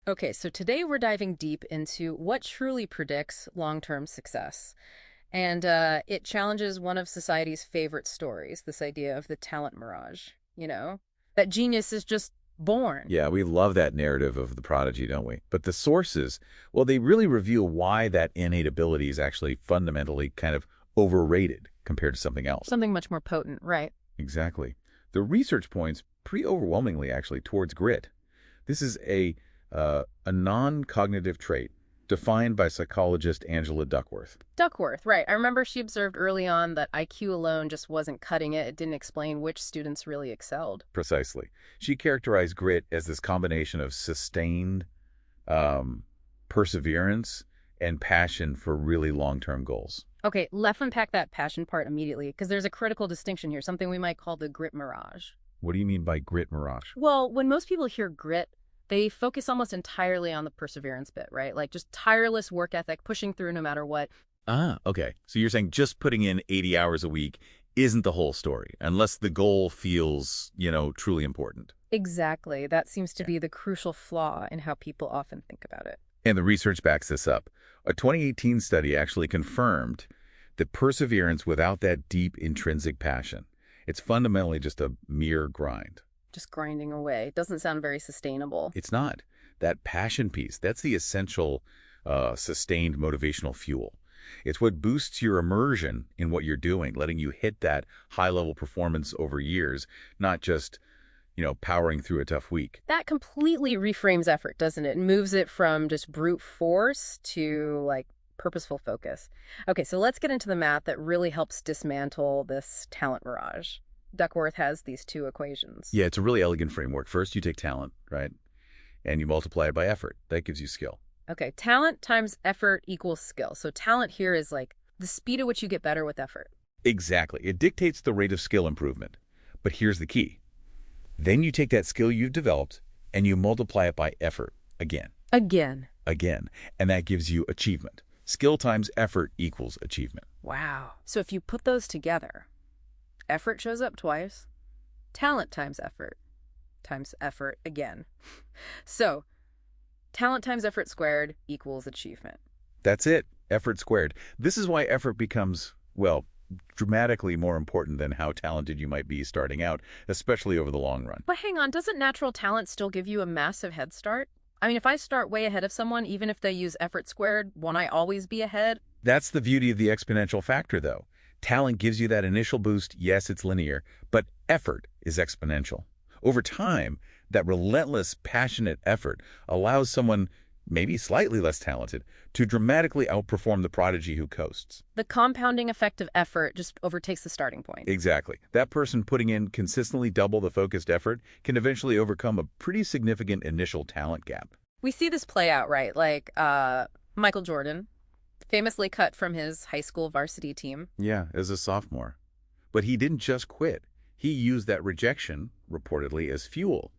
Okay, so today we're diving deep into what truly predicts long-term success. And it challenges one of society's favorite stories, this idea of the talent mirage, that genius is just born. Yeah, we love that narrative of the prodigy, don't we? But the sources, well, they really reveal why that innate ability is actually fundamentally kind of overrated compared to something else. Something much more potent, right? Exactly. The research points pretty overwhelmingly actually towards grit. This is a non-cognitive trait defined by psychologist Angela Duckworth. Duckworth, right. I remember she observed early on that IQ alone just wasn't cutting it. It didn't explain which students really excelled. Precisely. She characterized grit as this combination of sustained perseverance and passion for really long-term goals. Okay, let's unpack that passion part immediately, because there's a critical distinction here, something we might call the grit mirage. What do you mean by grit mirage? Well, when most people hear grit, they focus almost entirely on the perseverance bit, right? Like just tireless work ethic, pushing through no matter what. Ah, okay. So you're saying just putting in 80 hours a week isn't the whole story, unless the goal feels, truly important. Exactly. That seems to be the crucial flaw in how people often think about it. And the research backs this up. A 2018 study actually confirmed that perseverance without that deep intrinsic passion, it's fundamentally just a mere grind. Just grinding away. It doesn't sound very sustainable. It's not. That passion piece, that's the essential sustained motivational fuel. It's what boosts your immersion in what you're doing, letting you hit that high-level performance over years, not just, powering through a tough week. That completely reframes effort, doesn't it? It moves it from just brute force to, like, purposeful focus. Okay, so let's get into the math that really helps dismantle this talent mirage. Duckworth has these two equations. Yeah, it's a really elegant framework. First, you take talent, right? And you multiply it by effort. That gives you skill. Okay, talent times effort equals skill. So talent here is like the speed at which you get better with effort. Exactly. It dictates the rate of skill improvement. But here's the key. Then you take that skill you've developed and you multiply it by effort again. Again. Again. And that gives you achievement. Skill times effort equals achievement. Wow. So if you put those together, effort shows up twice, talent times effort again. So talent times effort squared equals achievement. That's it. Effort squared. This is why effort becomes, well, dramatically more important than how talented you might be starting out, especially over the long run. But hang on, doesn't natural talent still give you a massive head start? I mean, if I start way ahead of someone, even if they use effort squared, won't I always be ahead? That's the beauty of the exponential factor, though. Talent gives you that initial boost. Yes, it's linear, but effort is exponential. Over time, that relentless, passionate effort allows someone, maybe slightly less talented, to dramatically outperform the prodigy who coasts. The compounding effect of effort just overtakes the starting point. Exactly. That person putting in consistently double the focused effort can eventually overcome a pretty significant initial talent gap. We see this play out, right? Like Michael Jordan, famously cut from his high school varsity team. Yeah, as a sophomore. But he didn't just quit. He used that rejection, reportedly, as fuel.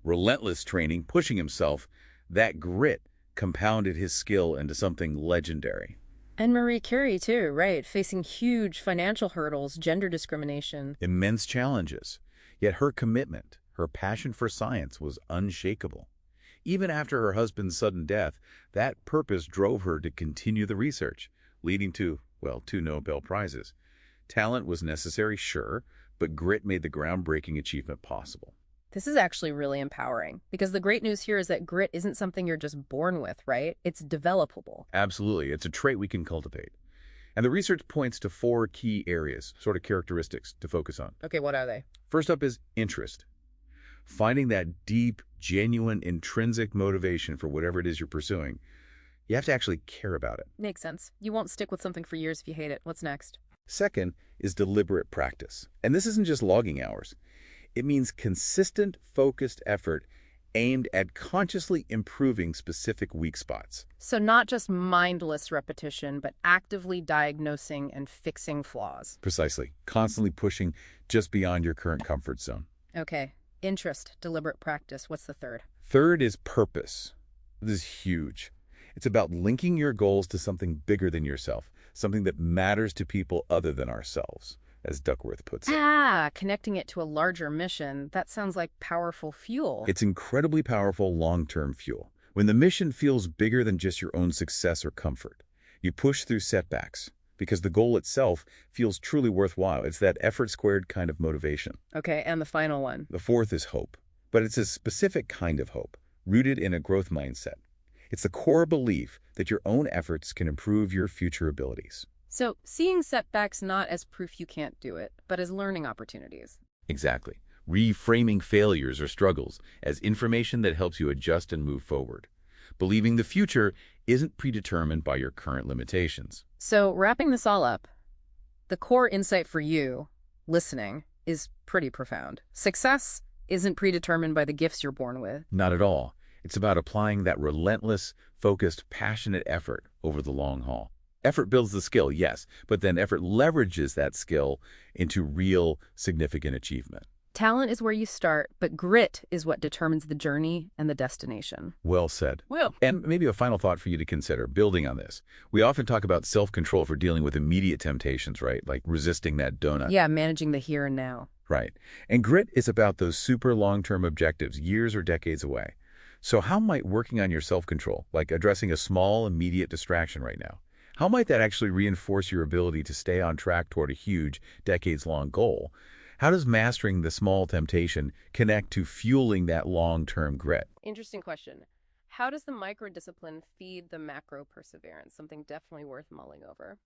Relentless training, pushing himself, that grit compounded his skill into something legendary. And Marie Curie, too, right? Facing huge financial hurdles, gender discrimination. Immense challenges. Yet her commitment, her passion for science was unshakable. Even after her husband's sudden death, that purpose drove her to continue the research, leading to, well, 2 Nobel Prizes. Talent was necessary, sure, but grit made the groundbreaking achievement possible. This is actually really empowering, because the great news here is that grit isn't something you're just born with, right? It's developable. Absolutely. It's a trait we can cultivate. And the research points to 4 key areas, sort of characteristics to focus on. Okay, what are they? First up is interest. Finding that deep, genuine, intrinsic motivation for whatever it is you're pursuing. You have to actually care about it. Makes sense. You won't stick with something for years if you hate it. What's next? Second is deliberate practice. And this isn't just logging hours. It means consistent, focused effort aimed at consciously improving specific weak spots. So not just mindless repetition, but actively diagnosing and fixing flaws. Precisely. Constantly pushing just beyond your current comfort zone. Okay. Interest, deliberate practice. What's the third? Third is purpose. This is huge. It's about linking your goals to something bigger than yourself, something that matters to people other than ourselves, as Duckworth puts it. Connecting it to a larger mission. That sounds like powerful fuel. It's incredibly powerful long-term fuel. When the mission feels bigger than just your own success or comfort, you push through setbacks because the goal itself feels truly worthwhile. It's that effort squared kind of motivation. Okay, and the final one. The fourth is hope, but it's a specific kind of hope, rooted in a growth mindset. It's the core belief that your own efforts can improve your future abilities. So, seeing setbacks not as proof you can't do it, but as learning opportunities. Exactly. Reframing failures or struggles as information that helps you adjust and move forward. Believing the future isn't predetermined by your current limitations. So, wrapping this all up, the core insight for you, listening, is pretty profound. Success isn't predetermined by the gifts you're born with. Not at all. It's about applying that relentless, focused, passionate effort over the long haul. Effort builds the skill, yes, but then effort leverages that skill into real, significant achievement. Talent is where you start, but grit is what determines the journey and the destination. Well said. Well, And maybe a final thought for you to consider, building on this. We often talk about self-control for dealing with immediate temptations, right? Like resisting that donut. yeah, managing the here and now. Right. And grit is about those super long-term objectives, years or decades away. So how might working on your self-control, like addressing a small, immediate distraction right now, how might that actually reinforce your ability to stay on track toward a huge, decades-long goal? How does mastering the small temptation connect to fueling that long-term grit? Interesting question. How does the micro discipline feed the macro perseverance? Something definitely worth mulling over.